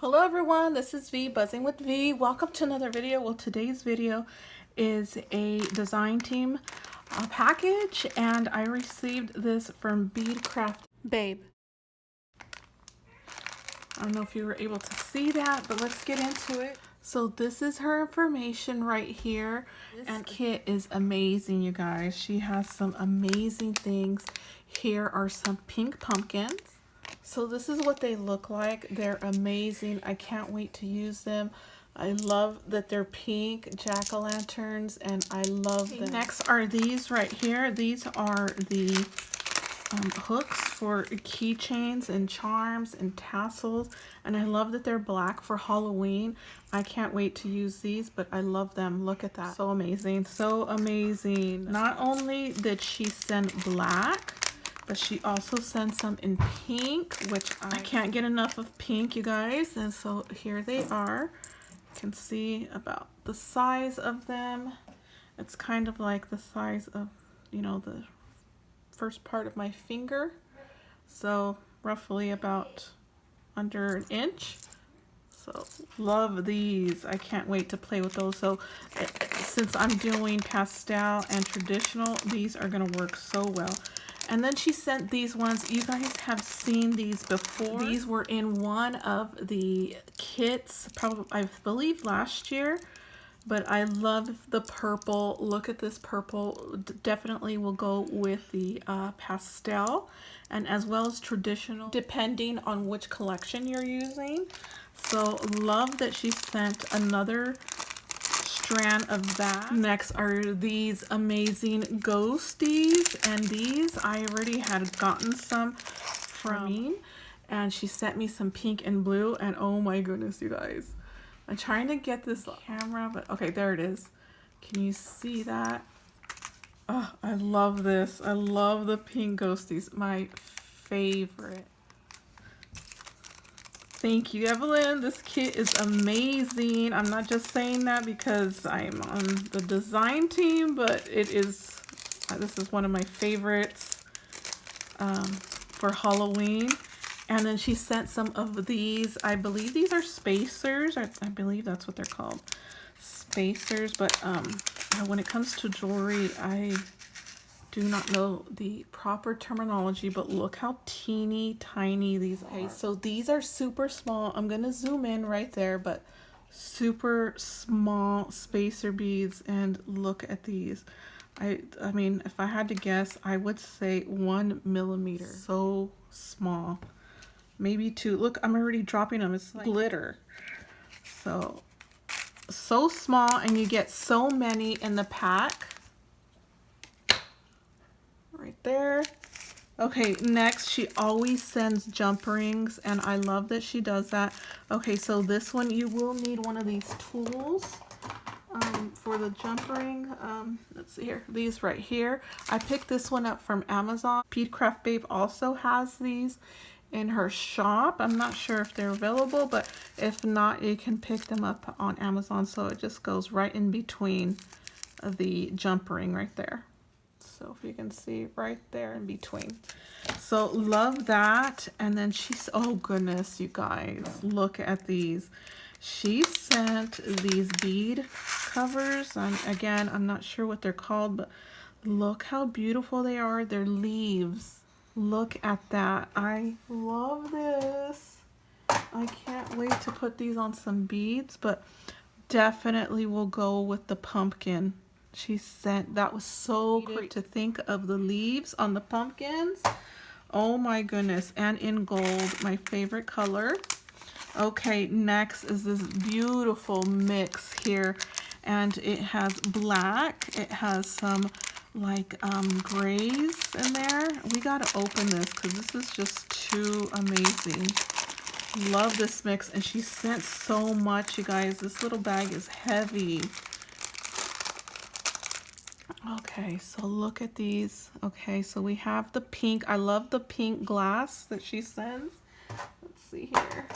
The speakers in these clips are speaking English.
Hello everyone, this is V, Buzzing with V. Welcome to another video. Well, today's video is a design team package, and I received this from Bead Babe. I don't know if you were able to see that, but let's get into it. So this is her information right here. This kit is amazing, you guys. She has some amazing things. Here are some pink pumpkins. So this is what they look like. They're amazing. I can't wait to use them. I love that they're pink jack-o'-lanterns, and I love them. Next are these right here. These are the hooks for keychains and charms and tassels, and I love that they're black for Halloween. I can't wait to use these, but I love them. Look at that. So amazing. So amazing. Not only did she send black, but she also sent some in pink, which I can't get enough of pink, you guys. And so here they are. You can see about the size of them. It's kind of like the size of, you know, the first part of my finger. So roughly about under an inch. So love these. I can't wait to play with those. So since I'm doing pastel and traditional, these are going to work so well. And then she sent these ones. You guys have seen these before. These were in one of the kits, probably I believe last year. But I love the purple. Look at this purple. Definitely will go with the pastel, and as well as traditional, depending on which collection you're using. So love that she sent another strand of that. Next are these amazing ghosties, and these I already had gotten some from, and she sent me some pink and blue, and oh my goodness, you guys. I'm trying to get this camera, but okay, there it is. Can you see that? Oh, I love this. I love the pink ghosties. My favorite. Thank you, Evelyn. This kit is amazing. I'm not just saying that because I'm on the design team, but it is, this is one of my favorites for Halloween. And then she sent some of these. I believe these are spacers. I believe that's what they're called. Spacers. But when it comes to jewelry, I do not know the proper terminology, but look how teeny tiny these are. Okay, so these are super small. I'm going to zoom in right there, but super small spacer beads, and look at these. I mean, if I had to guess, I would say 1 millimeter. So small. Maybe 2. Look, I'm already dropping them. It's like glitter. So small, and you get so many in the pack. Right there. Okay, next, she always sends jump rings, and I love that she does that. Okay, so this one, you will need one of these tools for the jump ring. Let's see here. These right here. I picked this one up from Amazon. Bead Babe also has these in her shop. I'm not sure if they're available, but if not, you can pick them up on Amazon. So it just goes right in between the jump ring right there. So if you can see right there in between. So love that. And then she's, oh goodness, you guys, look at these. She sent these bead covers. And again, I'm not sure what they're called, but look how beautiful they are. They're leaves. Look at that. I love this. I can't wait to put these on some beads, but definitely will go with the pumpkin she sent. That was so great to think of the leaves on the pumpkins. Oh my goodness. And in gold, my favorite color. Okay, next is this beautiful mix here, and it has black. It has some like grays in there. We gotta open this because this is just too amazing. Love this mix, and she sent so much, you guys. This little bag is heavy. Okay, so look at these. Okay, so we have the pink. I love the pink glass that she sends. Let's see here.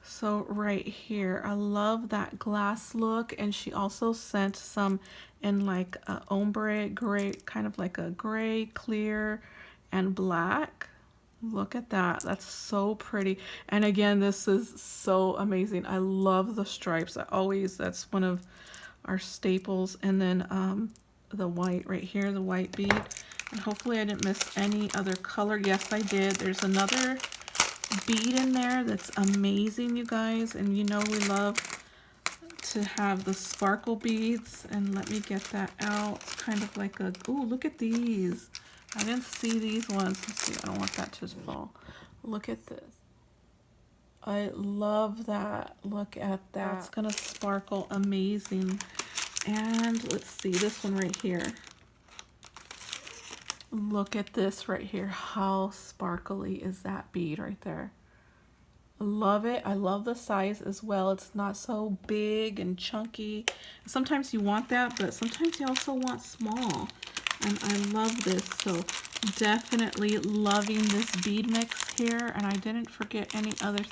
So right here, I love that glass look, and she also sent some in like a ombre gray, kind of like a gray, clear, and black. Look at that. That's so pretty. And again, this is so amazing. I love the stripes. That's one of our staples. And then the white right here, the white bead. And hopefully I didn't miss any other color. Yes, I did. There's another bead in there that's amazing, you guys. And you know we love to have the sparkle beads. And let me get that out. It's kind of like a, ooh, look at these. I didn't see these ones. Let's see, I don't want that to fall. Look at this. I love that. Look at that. It's gonna sparkle amazing. And let's see this one right here. Look at this right here. How sparkly is that bead right there? Love it. I love the size as well. It's not so big and chunky. Sometimes you want that, but sometimes you also want small. And I love this. So definitely loving this bead mix here. And I didn't forget any other thing.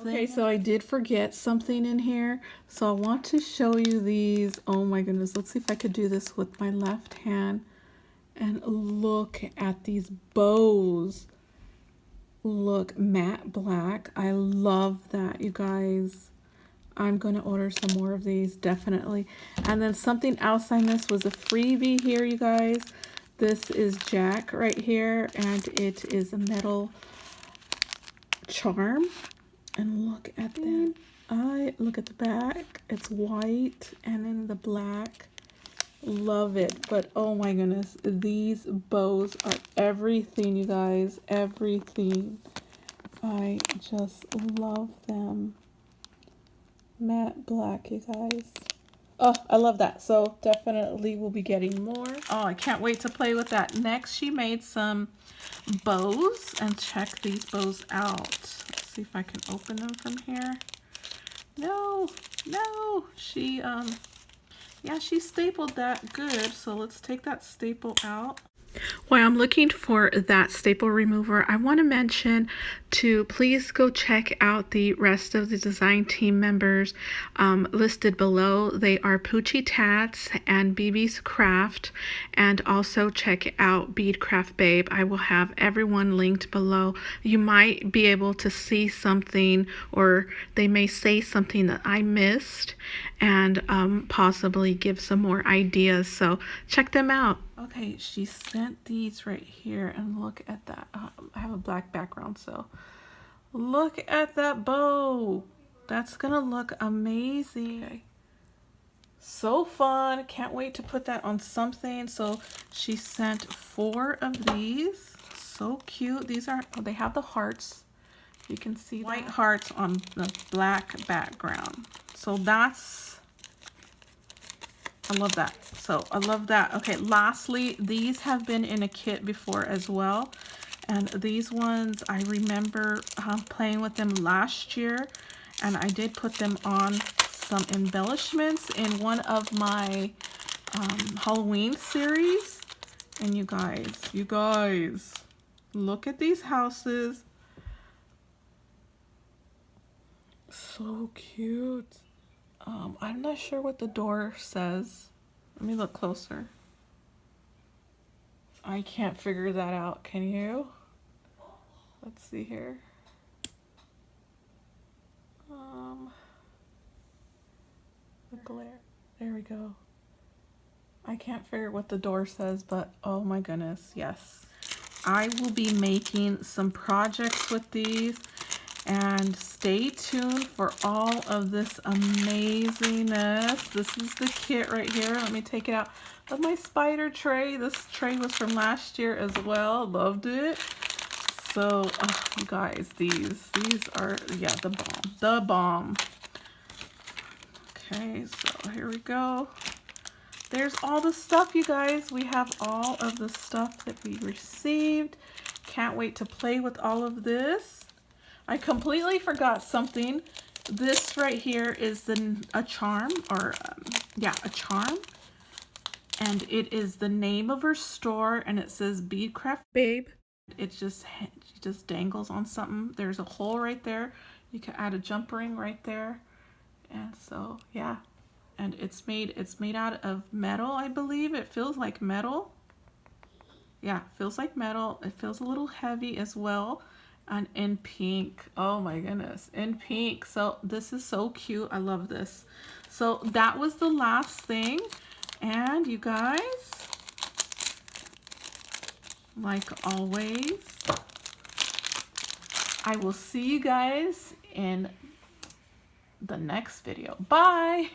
Okay, so I did forget something in here. So I want to show you these. Oh my goodness. Let's see if I could do this with my left hand. And look at these bows. Look, matte black. I love that, you guys. I'm going to order some more of these, definitely. And then something else I missed was a freebie here, you guys. This is Jack right here, and it is a metal charm. And look at that. Look at the back. It's white and then the black. Love it. But oh my goodness, these bows are everything, you guys. Everything. I just love them. Matte black, you guys. Oh, I love that. So definitely we'll be getting more. Oh, I can't wait to play with that. Next, she made some bows, and check these bows out. Let's see if I can open them from here. No, she yeah, she stapled that good. So let's take that staple out. While I'm looking for that staple remover, I want to mention to please go check out the rest of the design team members listed below. They are Poochie Tats and BB's Craft, and also check out Bead Craft Babe. I will have everyone linked below. You might be able to see something, or they may say something that I missed, and possibly give some more ideas. So check them out. Okay, she sent these right here, and look at that. I have a black background, so look at that bow. That's gonna look amazing. Okay. So fun. Can't wait to put that on something. So she sent 4 of these. So cute. These are, oh, they have the hearts. You can see white hearts on the black background. So that's, I love that. So I love that. Okay, lastly, these have been in a kit before as well. And these ones, I remember playing with them last year. And I did put them on some embellishments in one of my Halloween series. And you guys, look at these houses. So cute. I'm not sure what the door says. Let me look closer. I can't figure that out. Can you? Let's see here. The glare. There we go. I can't figure what the door says, but oh my goodness, yes. I will be making some projects with these. And stay tuned for all of this amazingness. This is the kit right here. Let me take it out of my spider tray. This tray was from last year as well. Loved it. So, you guys, these are, yeah, the bomb. The bomb. Okay, so here we go. There's all the stuff, you guys. We have all of the stuff that we received. Can't wait to play with all of this. I completely forgot something. This right here is a charm, or yeah, a charm. And it is the name of her store, and it says Bead Craft Babe. It just, she just dangles on something. There's a hole right there. You can add a jump ring right there. And so, yeah. And it's made out of metal, I believe. It feels like metal. yeah, feels like metal. It feels a little heavy as well. And in pink. Oh my goodness, in pink. So this is so cute. I love this. So that was the last thing. And you guys, like always, I will see you guys in the next video. Bye.